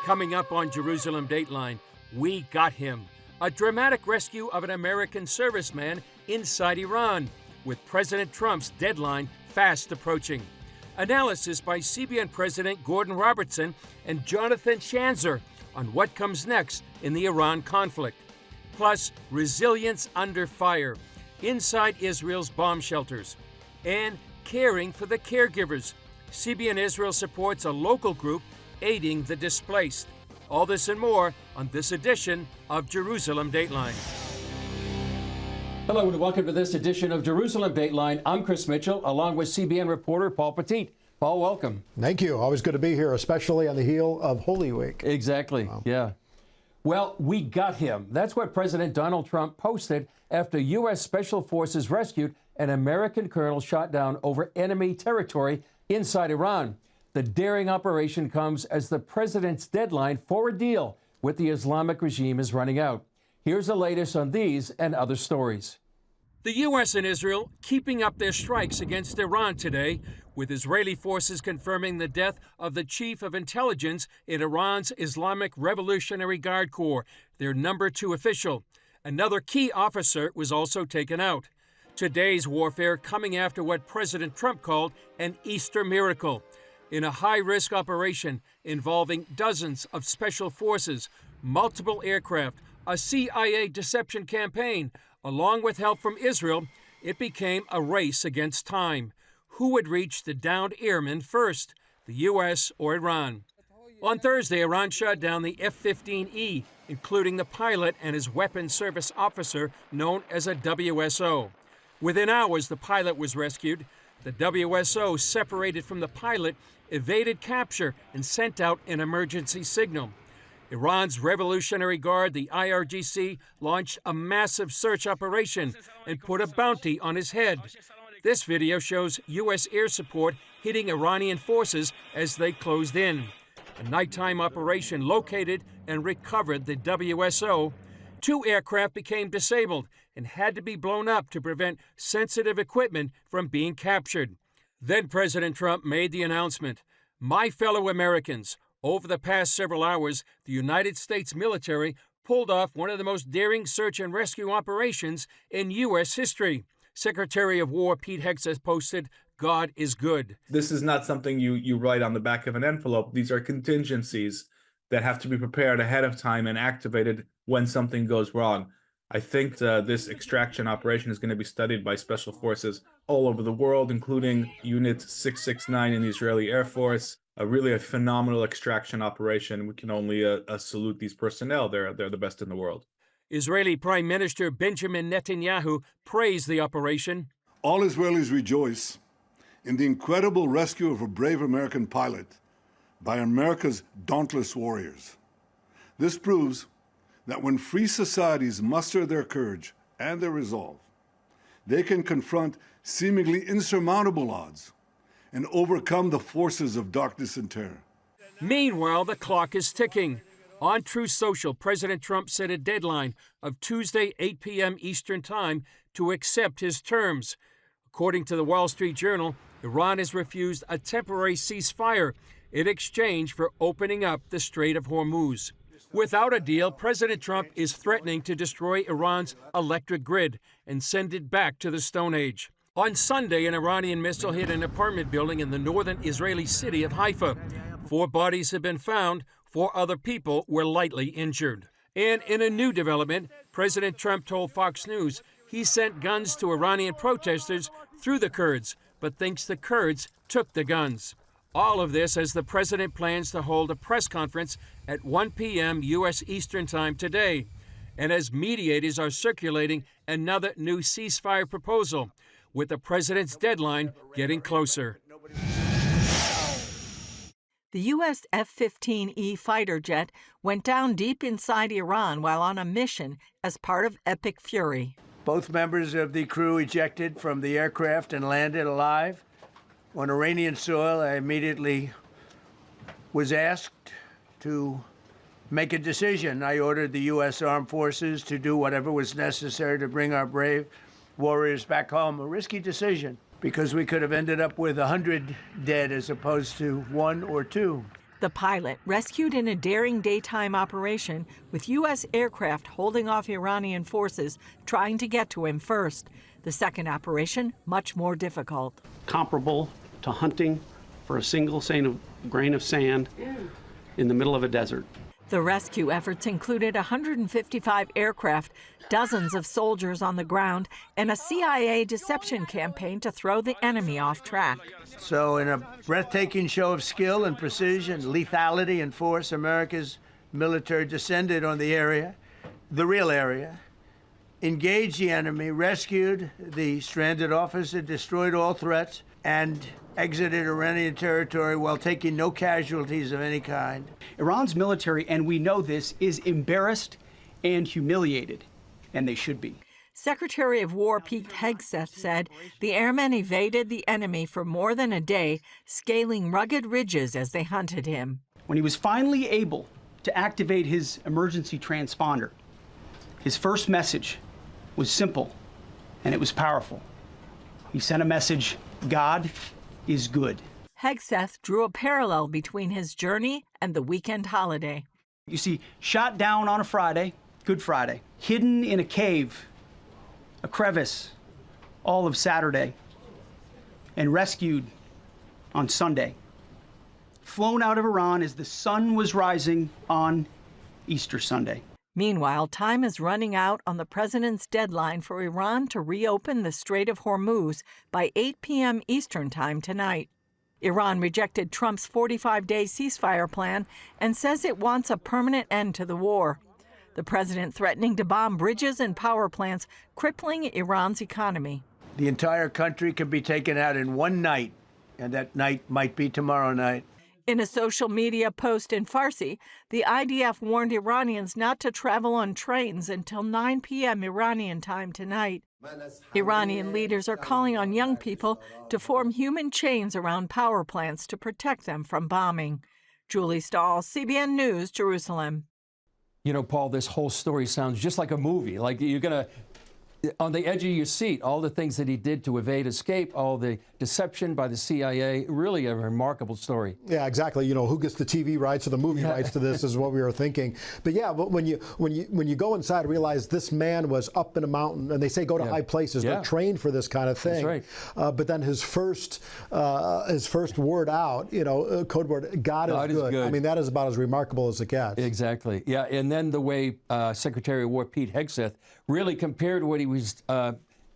Coming up on Jerusalem Dateline, we got him. A dramatic rescue of an American serviceman inside Iran, with President Trump's deadline fast approaching. Analysis by CBN President Gordon Robertson and Jonathan Schanzer on what comes next in the Iran conflict. Plus, resilience under fire, inside Israel's bomb shelters, and caring for the caregivers. CBN Israel supports a local group aiding the displaced. All this and more on this edition of Jerusalem Dateline. Hello and welcome to this edition of Jerusalem Dateline. I'm Chris Mitchell, along with CBN reporter Paul Petit. Paul, welcome. Thank you. Always good to be here, especially on the heel of Holy Week. Exactly. Wow. Yeah. Well, we got him. That's what President Donald Trump posted after U.S. Special Forces rescued an American colonel shot down over enemy territory inside Iran. The daring operation comes as the president's deadline for a deal with the Islamic regime is running out. Here's the latest on these and other stories. The U.S. and Israel keeping up their strikes against Iran today, with Israeli forces confirming the death of the chief of intelligence in Iran's Islamic Revolutionary Guard Corps, their number 2 official. Another key officer was also taken out. Today's warfare coming after what President Trump called an Easter miracle. In a high-risk operation involving dozens of special forces, multiple aircraft, a CIA deception campaign, along with help from Israel, it became a race against time. Who would reach the downed airmen first, the U.S. or Iran? On Thursday, Iran shot down the F-15E, including the pilot and his weapons service officer known as a WSO. Within hours, the pilot was rescued. The WSO, separated from the pilot, evaded capture and sent out an emergency signal. Iran's Revolutionary Guard, the IRGC, launched a massive search operation and put a bounty on his head. This video shows U.S. air support hitting Iranian forces as they closed in. A nighttime operation located and recovered the WSO. 2 aircraft became disabled and had to be blown up to prevent sensitive equipment from being captured. Then President Trump made the announcement, "My fellow Americans, over the past several hours, the United States military pulled off one of the most daring search and rescue operations in U.S. history." Secretary of War Pete Hegseth posted, "God is good." This is not something you write on the back of an envelope. These are contingencies that have to be prepared ahead of time and activated when something goes wrong. I think this extraction operation is going to be studied by special forces all over the world, including Unit 669 in the Israeli Air Force. Really a phenomenal extraction operation. We can only salute these personnel. They're the best in the world. Israeli Prime Minister Benjamin Netanyahu praised the operation. All Israelis rejoice in the incredible rescue of a brave American pilot by America's dauntless warriors. This proves that when free societies muster their courage and their resolve, they can confront seemingly insurmountable odds and overcome the forces of darkness and terror. Meanwhile, the clock is ticking. On Truth Social, President Trump set a deadline of Tuesday, 8 p.m. Eastern Time to accept his terms. According to the Wall Street Journal, Iran has refused a temporary ceasefire in exchange for opening up the Strait of Hormuz. Without a deal, President Trump is threatening to destroy Iran's electric grid and send it back to the Stone Age. On Sunday, an Iranian missile hit an apartment building in the northern Israeli city of Haifa. 4 bodies have been found. 4 other people were lightly injured. And in a new development, President Trump told Fox News he sent guns to Iranian protesters through the Kurds, but thinks the Kurds took the guns. All of this as the president plans to hold a press conference at 1 p.m. U.S. Eastern Time today, and as mediators are circulating another new ceasefire proposal, with the president's deadline getting closer. The U.S. F-15E fighter jet went down deep inside Iran while on a mission as part of Epic Fury. Both members of the crew ejected from the aircraft and landed alive. On Iranian soil, I immediately was asked to make a decision. I ordered the U.S. Armed Forces to do whatever was necessary to bring our brave warriors back home. A risky decision, because we could have ended up with 100 dead as opposed to 1 or 2. The pilot, rescued in a daring daytime operation with U.S. aircraft holding off Iranian forces trying to get to him first. The second operation, much more difficult. Comparable to hunting for a single grain of sand in the middle of a desert. The rescue efforts included 155 aircraft, dozens of soldiers on the ground, and a CIA deception campaign to throw the enemy off track. So in a breathtaking show of skill and precision, lethality and force, America's military descended on the area, the real area, engaged the enemy, rescued the stranded officer, destroyed all threats, and exited Iranian territory while taking no casualties of any kind. Iran's military, and we know this, is embarrassed and humiliated, and they should be. Secretary of War Pete Hegseth said the airmen evaded the enemy for more than a day, scaling rugged ridges as they hunted him. When he was finally able to activate his emergency transponder, his first message was simple, and it was powerful. He sent a message, God is good. Hegseth drew a parallel between his journey and the weekend holiday. You see, shot down on a Friday, Good Friday, hidden in a cave, a crevice, all of Saturday, and rescued on Sunday. Flown out of Iran as the sun was rising on Easter Sunday. Meanwhile, time is running out on the president's deadline for Iran to reopen the Strait of Hormuz by 8 p.m. Eastern Time tonight. Iran rejected Trump's 45-day ceasefire plan and says it wants a permanent end to the war. The president threatening to bomb bridges and power plants, crippling Iran's economy. The entire country could be taken out in one night, and that night might be tomorrow night. In a social media post in Farsi, the IDF warned Iranians not to travel on trains until 9 p.m. Iranian time tonight. Iranian leaders are calling on young people to form human chains around power plants to protect them from bombing. Julie Stahl, CBN News, Jerusalem. You know, Paul, this whole story sounds just like a movie. Like you're going to, on the edge of your seat, all the things that he did to evade escape, all the deception by the CIA, really a remarkable story. Yeah, exactly. You know, who gets the TV rights or the movie rights to this is what we were thinking. But yeah, but when you go inside and realize this man was up in a mountain, and they say go to high places, they're trained for this kind of thing. That's right. But then his first word out, you know, code word, God is good. I mean, that is about as remarkable as it gets. Exactly. Yeah, and then the way Secretary of War Pete Hegseth really compared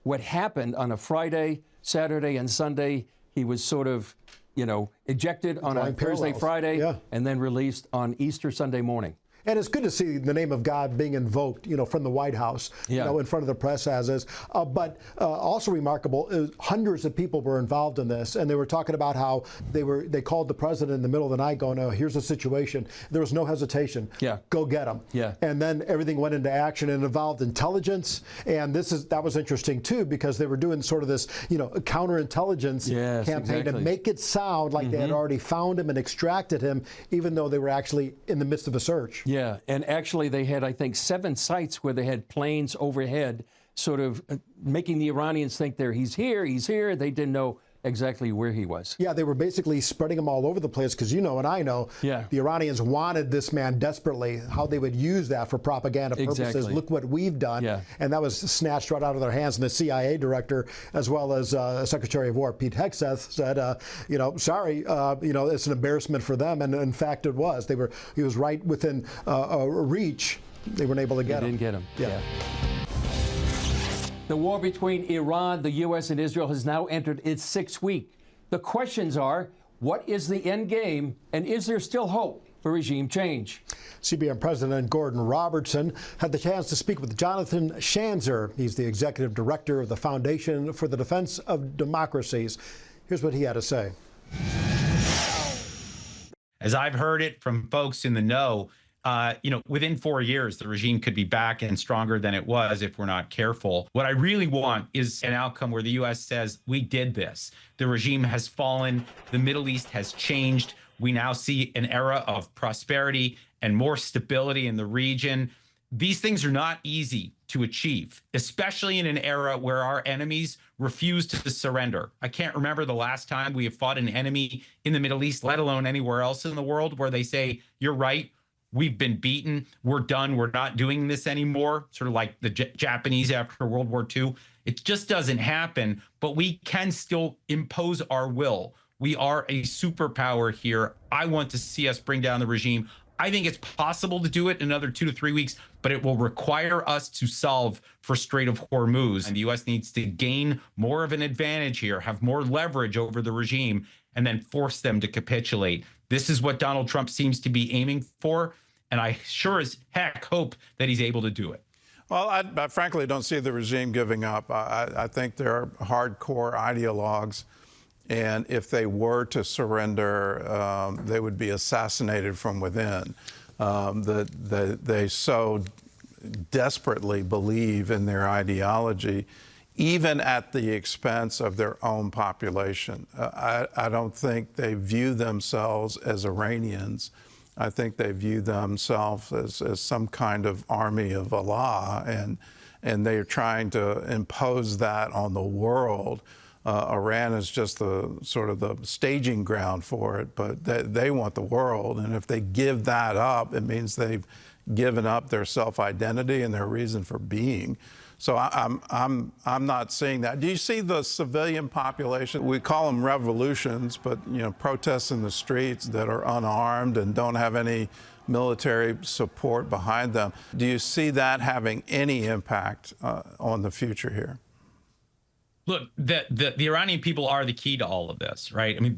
what happened on a Friday, Saturday, and Sunday. He was sort of, you know, ejected on a Thursday, Friday, and then released on Easter Sunday morning. And it's good to see the name of God being invoked, you know, from the White House, you know, in front of the press as is. But also remarkable is hundreds of people were involved in this, and they were talking about how they called the president in the middle of the night, going, "Oh, here's the situation." There was no hesitation. Yeah, go get them. Yeah, and then everything went into action and involved intelligence. And that was interesting too, because they were doing sort of this, you know, counterintelligence campaign to make it sound like they had already found him and extracted him, even though they were actually in the midst of a search. Yeah, and actually they had, I think, 7 sites where they had planes overhead, sort of making the Iranians think he's here. They didn't know exactly where he was. Yeah, they were basically spreading him all over the place because you know and I know the Iranians wanted this man desperately, how they would use that for propaganda purposes. Look what we've done. And that was snatched right out of their hands. And the CIA director, as well as Secretary of War Pete Hegseth, said, you know, sorry, you know, it's an embarrassment for them. And in fact, it was. He was right within reach. They weren't able to get him. They didn't get him. The war between Iran, the U.S., and Israel has now entered its 6th week. The questions are, what is the end game, and is there still hope for regime change? CBN President Gordon Robertson had the chance to speak with Jonathan Schanzer. He's the executive director of the Foundation for the Defense of Democracies. Here's what he had to say. As I've heard it from folks in the know, you know, within 4 years, the regime could be back and stronger than it was if we're not careful. What I really want is an outcome where the U.S. says, we did this. The regime has fallen. The Middle East has changed. We now see an era of prosperity and more stability in the region. These things are not easy to achieve, especially in an era where our enemies refuse to surrender. I can't remember the last time we have fought an enemy in the Middle East, let alone anywhere else in the world, where they say, you're right, we've been beaten, we're done, we're not doing this anymore, sort of like the Japanese after World War II. It just doesn't happen, but we can still impose our will. We are a superpower here. I want to see us bring down the regime. I think it's possible to do it in another 2 to 3 weeks, but it will require us to solve for Strait of Hormuz. And the U.S. needs to gain more of an advantage here, have more leverage over the regime, and then force them to capitulate. This is what Donald Trump seems to be aiming for, and I sure as heck hope that he's able to do it. Well, I frankly don't see the regime giving up. I think they're hardcore ideologues. And if they were to surrender, they would be assassinated from within. They so desperately believe in their ideology, even at the expense of their own population. I don't think they view themselves as Iranians. I think they view themselves as some kind of army of Allah, and they are trying to impose that on the world. Iran is just the sort of the staging ground for it, but they want the world, and if they give that up, it means they've given up their self-identity and their reason for being. So I'm not seeing that. Do you see the civilian population? We call them revolutions, but protests in the streets that are unarmed and don't have any military support behind them. Do you see that having any impact on the future here? Look, the Iranian people are the key to all of this, right? I mean,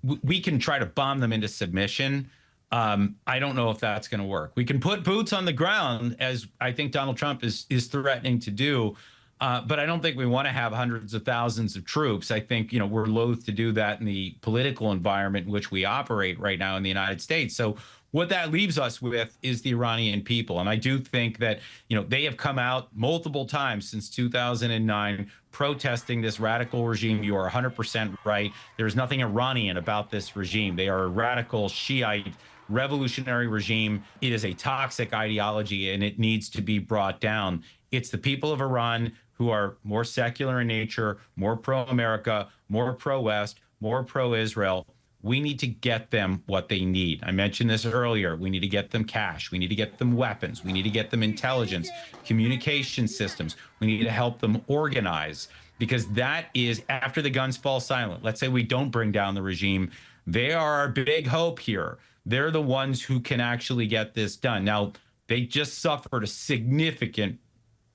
we can try to bomb them into submission. I don't know if that's going to work. We can put boots on the ground, as I think Donald Trump is threatening to do, but I don't think we want to have hundreds of thousands of troops. I think, we're loath to do that in the political environment in which we operate right now in the United States. So what that leaves us with is the Iranian people. And I do think that, they have come out multiple times since 2009 protesting this radical regime. You are 100% right. There's nothing Iranian about this regime. They are a radical Shiite revolutionary regime. It is a toxic ideology, and it needs to be brought down. It's the people of Iran who are more secular in nature, more pro-America, more pro-West, more pro-Israel. We need to get them what they need. I mentioned this earlier. We need to get them cash. We need to get them weapons. We need to get them intelligence, communication systems. We need to help them organize, because that is, after the guns fall silent, let's say we don't bring down the regime, they are our big hope here. They're the ones who can actually get this done. Now, they just suffered a significant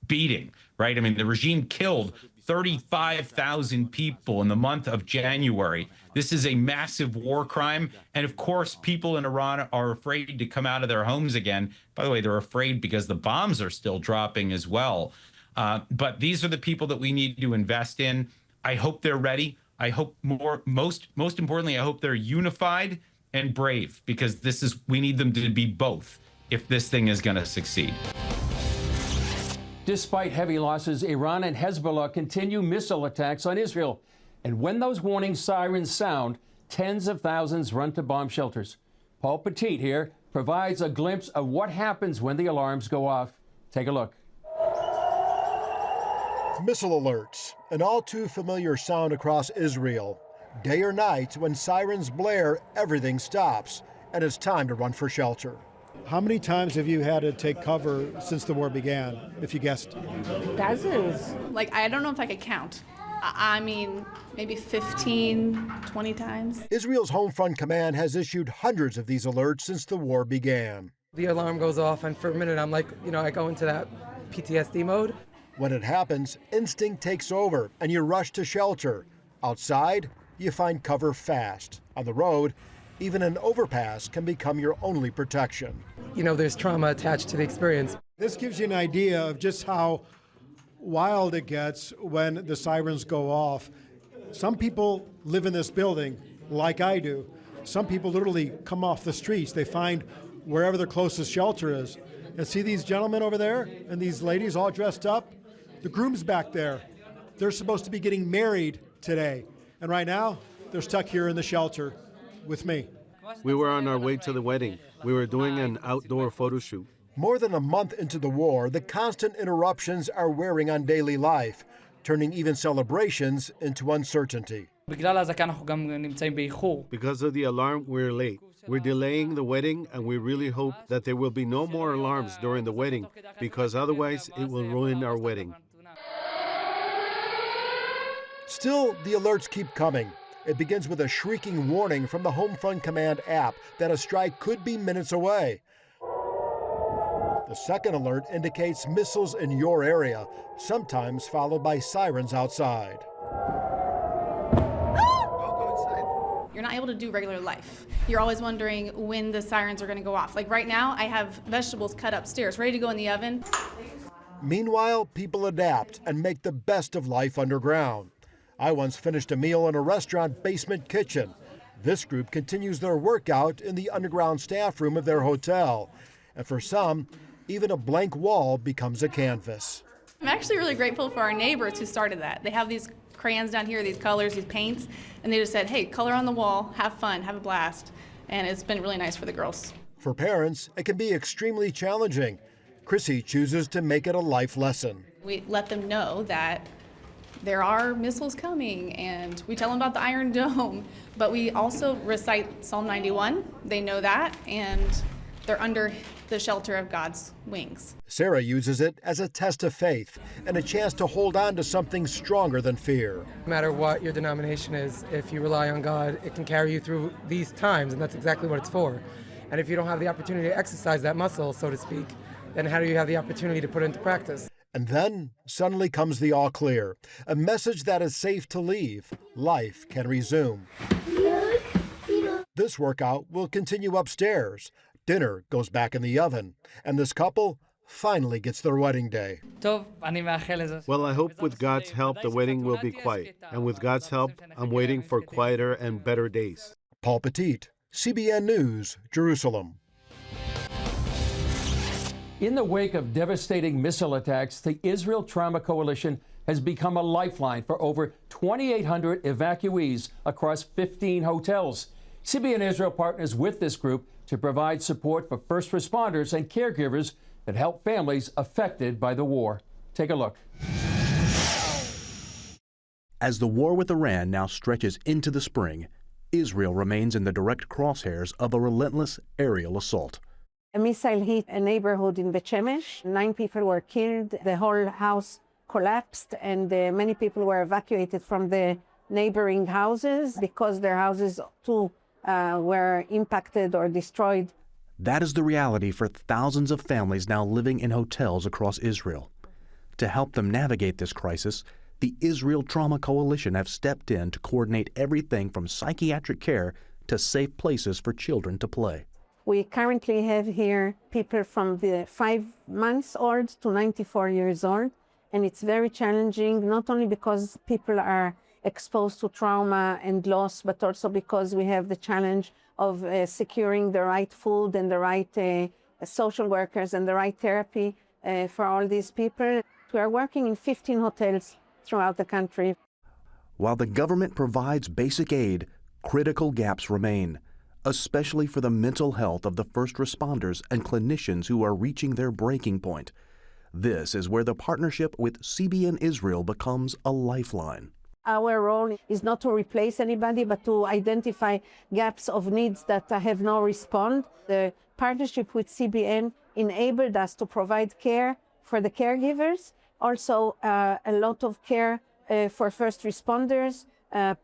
beating, right? I mean, the regime killed 35,000 people in the month of January. This is a massive war crime. And of course, people in Iran are afraid to come out of their homes again. By the way, they're afraid because the bombs are still dropping as well. But these are the people that we need to invest in. I hope they're ready. I hope most importantly, I hope they're unified and brave, because we need them to be both if this thing is going to succeed. Despite heavy losses, Iran and Hezbollah continue missile attacks on Israel. And when those warning sirens sound, tens of thousands run to bomb shelters. Paul Petit here provides a glimpse of what happens when the alarms go off. Take a look. Missile alerts, an all too familiar sound across Israel. Day or night, when sirens blare, everything stops, and it's time to run for shelter. How many times have you had to take cover since the war began, if you guessed? Dozens. I don't know if I could count. I mean, maybe 15, 20 times. Israel's Home Front Command has issued hundreds of these alerts since the war began. The alarm goes off, and for a minute, I'm like, I go into that PTSD mode. When it happens, instinct takes over, and you rush to shelter. Outside, you find cover fast. On the road, even an overpass can become your only protection. There's trauma attached to the experience. This gives you an idea of just how wild it gets when the sirens go off. Some people live in this building, like I do. Some people literally come off the streets. They find wherever their closest shelter is. And see these gentlemen over there and these ladies all dressed up? The groom's back there. They're supposed to be getting married today. And right now, they're stuck here in the shelter with me. We were on our way to the wedding. We were doing an outdoor photo shoot. More than a month into the war, the constant interruptions are wearing on daily life, turning even celebrations into uncertainty. Because of the alarm, we're late. We're delaying the wedding, and we really hope that there will be no more alarms during the wedding, because otherwise it will ruin our wedding. Still, the alerts keep coming. It begins with a shrieking warning from the Home Front Command app that a strike could be minutes away. The second alert indicates missiles in your area, sometimes followed by sirens outside. You're not able to do regular life. You're always wondering when the sirens are going to go off. Like right now, I have vegetables cut upstairs, ready to go in the oven. Meanwhile, people adapt and make the best of life underground. I once finished a meal in a restaurant basement kitchen. This group continues their workout in the underground staff room of their hotel. And for some, even a blank wall becomes a canvas. I'm actually really grateful for our neighbors who started that. They have these crayons down here, these colors, these paints, and they just said, hey, color on the wall, have fun, have a blast. And it's been really nice for the girls. For parents, it can be extremely challenging. Chrissy chooses to make it a life lesson. We let them know that there are missiles coming, and we tell them about the Iron Dome, but we also recite Psalm 91. They know that, and they're under the shelter of God's wings. Sarah uses it as a test of faith and a chance to hold on to something stronger than fear. No matter what your denomination is, if you rely on God, it can carry you through these times, and that's exactly what it's for. And if you don't have the opportunity to exercise that muscle, so to speak, then how do you have the opportunity to put it into practice? And then suddenly comes the all clear, a message that is safe to leave. Life can resume. This workout will continue upstairs. Dinner goes back in the oven, and this couple finally gets their wedding day. Well, I hope with God's help the wedding will be quiet, and with God's help, I'm waiting for quieter and better days. Paul Petit, CBN News, Jerusalem. In the wake of devastating missile attacks, the Israel Trauma Coalition has become a lifeline for over 2,800 evacuees across 15 hotels. CBN Israel partners with this group to provide support for first responders and caregivers that help families affected by the war. Take a look. As the war with Iran now stretches into the spring, Israel remains in the direct crosshairs of a relentless aerial assault. A missile hit a neighborhood in Bet Shemesh. 9 people were killed. The whole house collapsed, and many people were evacuated from the neighboring houses because their houses too were impacted or destroyed. That is the reality for thousands of families now living in hotels across Israel. To help them navigate this crisis, the Israel Trauma Coalition have stepped in to coordinate everything from psychiatric care to safe places for children to play. We currently have here people from the 5 months old to 94 years old, and it's very challenging, not only because people are exposed to trauma and loss, but also because we have the challenge of securing the right food and the right social workers and the right therapy for all these people. We are working in 15 hotels throughout the country. While the government provides basic aid, critical gaps remain, especially for the mental health of the first responders and clinicians who are reaching their breaking point. This is where the partnership with CBN Israel becomes a lifeline. Our role is not to replace anybody, but to identify gaps of needs that have no response. The partnership with CBN enabled us to provide care for the caregivers, also a lot of care for first responders,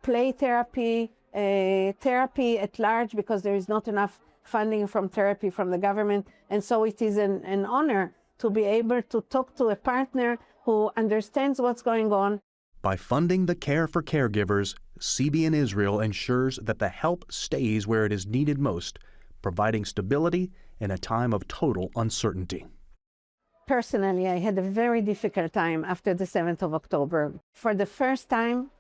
play therapy, therapy at large, because there is not enough funding from therapy from the government. And so it is an honor to be able to talk to a partner who understands what's going on. By funding the care for caregivers, CBN Israel ensures that the help stays where it is needed most, providing stability in a time of total uncertainty. Personally, I had a very difficult time after the 7th of October. For the first time,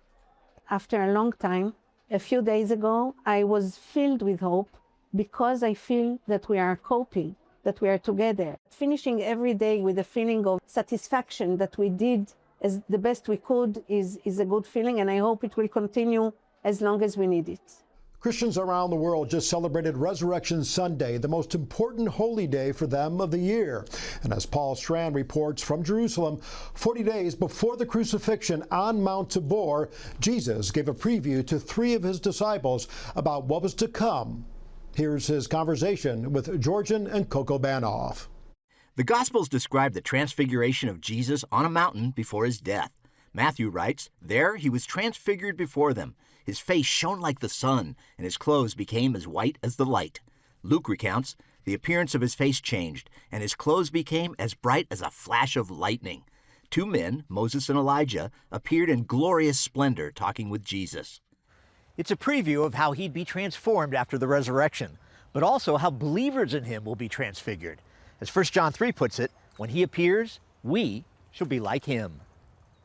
after a long time, a few days ago, I was filled with hope because I feel that we are coping, that we are together. Finishing every day with a feeling of satisfaction that we did as the best we could is a good feeling, and I hope it will continue as long as we need it. Christians around the world just celebrated Resurrection Sunday, the most important holy day for them of the year. And as Paul Strand reports from Jerusalem, 40 days before the crucifixion on Mount Tabor, Jesus gave a preview to 3 of his disciples about what was to come. Here's his conversation with Georgian and Coco Banoff. The Gospels describe the transfiguration of Jesus on a mountain before his death. Matthew writes, "There he was transfigured before them. His face shone like the sun, and his clothes became as white as the light." Luke recounts, "The appearance of his face changed, and his clothes became as bright as a flash of lightning." 2 men, Moses and Elijah, appeared in glorious splendor talking with Jesus. It's a preview of how he'd be transformed after the resurrection, but also how believers in him will be transfigured. As 1 John 3 puts it, when he appears, we shall be like him.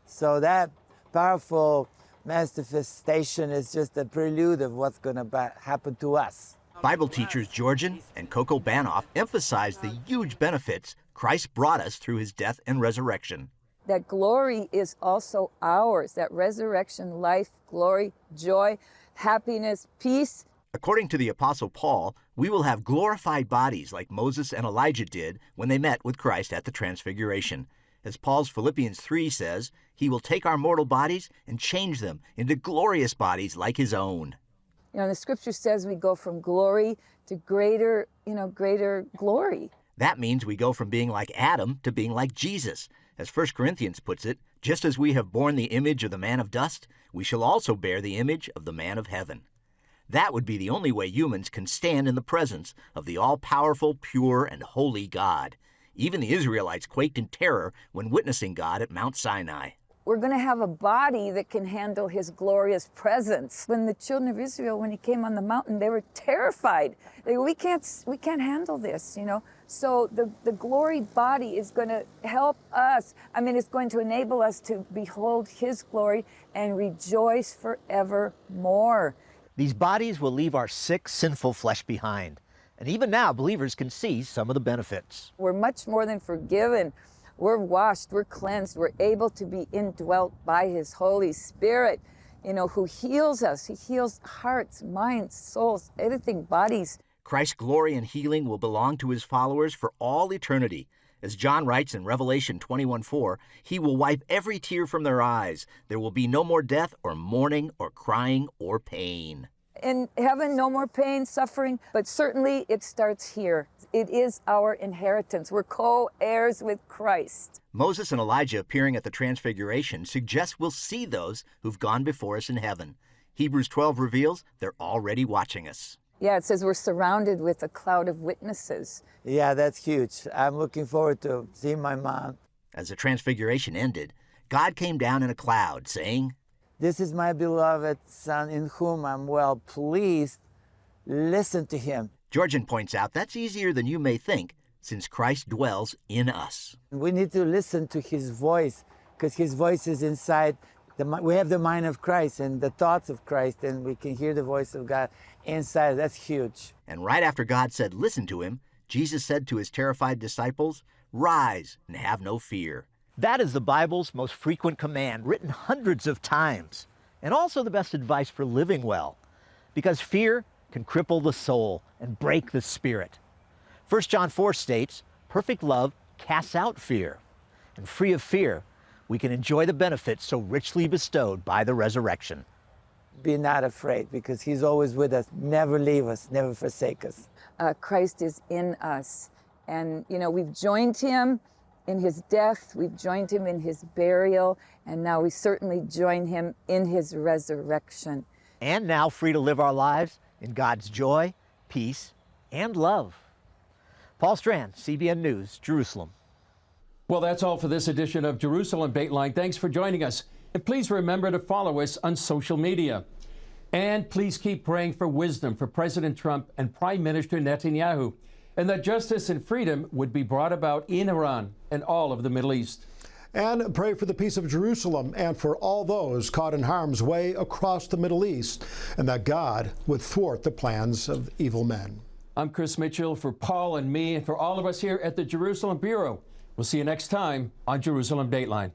So that powerful manifestation is just a prelude of what's going to happen to us. Bible teachers Georgian and Coco Banoff emphasize the huge benefits Christ brought us through his death and resurrection. That glory is also ours, that resurrection, life, glory, joy, happiness, peace. According to the Apostle Paul, we will have glorified bodies like Moses and Elijah did when they met with Christ at the Transfiguration. As Paul's Philippians 3 says, he will take our mortal bodies and change them into glorious bodies like his own. You know, the scripture says we go from glory to greater glory. That means we go from being like Adam to being like Jesus. As 1 Corinthians puts it, just as we have borne the image of the man of dust, we shall also bear the image of the man of heaven. That would be the only way humans can stand in the presence of the all-powerful, pure, and holy God. Even the Israelites quaked in terror when witnessing God at Mount Sinai. We're going to have a body that can handle his glorious presence. When the children of Israel, when he came on the mountain, they were terrified. We can't handle this, you know. So the glory body is going to help us. I mean, it's going to enable us to behold his glory and rejoice forevermore. These bodies will leave our sick, sinful flesh behind. And even now, believers can see some of the benefits. We're much more than forgiven. We're washed, we're cleansed, we're able to be indwelt by his Holy Spirit, you know, who heals us. He heals hearts, minds, souls, everything, bodies. Christ's glory and healing will belong to his followers for all eternity. As John writes in Revelation 21:4, he will wipe every tear from their eyes. There will be no more death or mourning or crying or pain. In heaven, no more pain, suffering, but certainly it starts here. It is our inheritance. We're co-heirs with Christ. Moses and Elijah appearing at the Transfiguration suggests we'll see those who've gone before us in heaven. Hebrews 12 reveals they're already watching us. Yeah, it says we're surrounded with a cloud of witnesses. Yeah, that's huge. I'm looking forward to seeing my mom. As the Transfiguration ended, God came down in a cloud, saying, "This is my beloved Son in whom I'm well pleased. Listen to him." Georgian points out that's easier than you may think, since Christ dwells in us. We need to listen to his voice, because his voice is inside. We have the mind of Christ and the thoughts of Christ, and we can hear the voice of God inside. That's huge. And right after God said, listen to him, Jesus said to his terrified disciples, rise and have no fear. That is the Bible's most frequent command, written hundreds of times, and also the best advice for living well, because fear can cripple the soul and break the spirit. 1 John 4 states, perfect love casts out fear, and free of fear, we can enjoy the benefits so richly bestowed by the resurrection. Be not afraid, because he's always with us, never leave us, never forsake us. Christ is in us, and you know, we've joined him in his death, we've joined him in his burial, and now we certainly join him in his resurrection. And now free to live our lives in God's joy, peace, and love. Paul Strand, CBN News, Jerusalem. Well, that's all for this edition of Jerusalem Dateline. Thanks for joining us. And please remember to follow us on social media. And please keep praying for wisdom for President Trump and Prime Minister Netanyahu, and that justice and freedom would be brought about in Iran and all of the Middle East. And pray for the peace of Jerusalem and for all those caught in harm's way across the Middle East, and that God would thwart the plans of evil men. I'm Chris Mitchell for Paul and me and for all of us here at the Jerusalem Bureau. We'll see you next time on Jerusalem Dateline.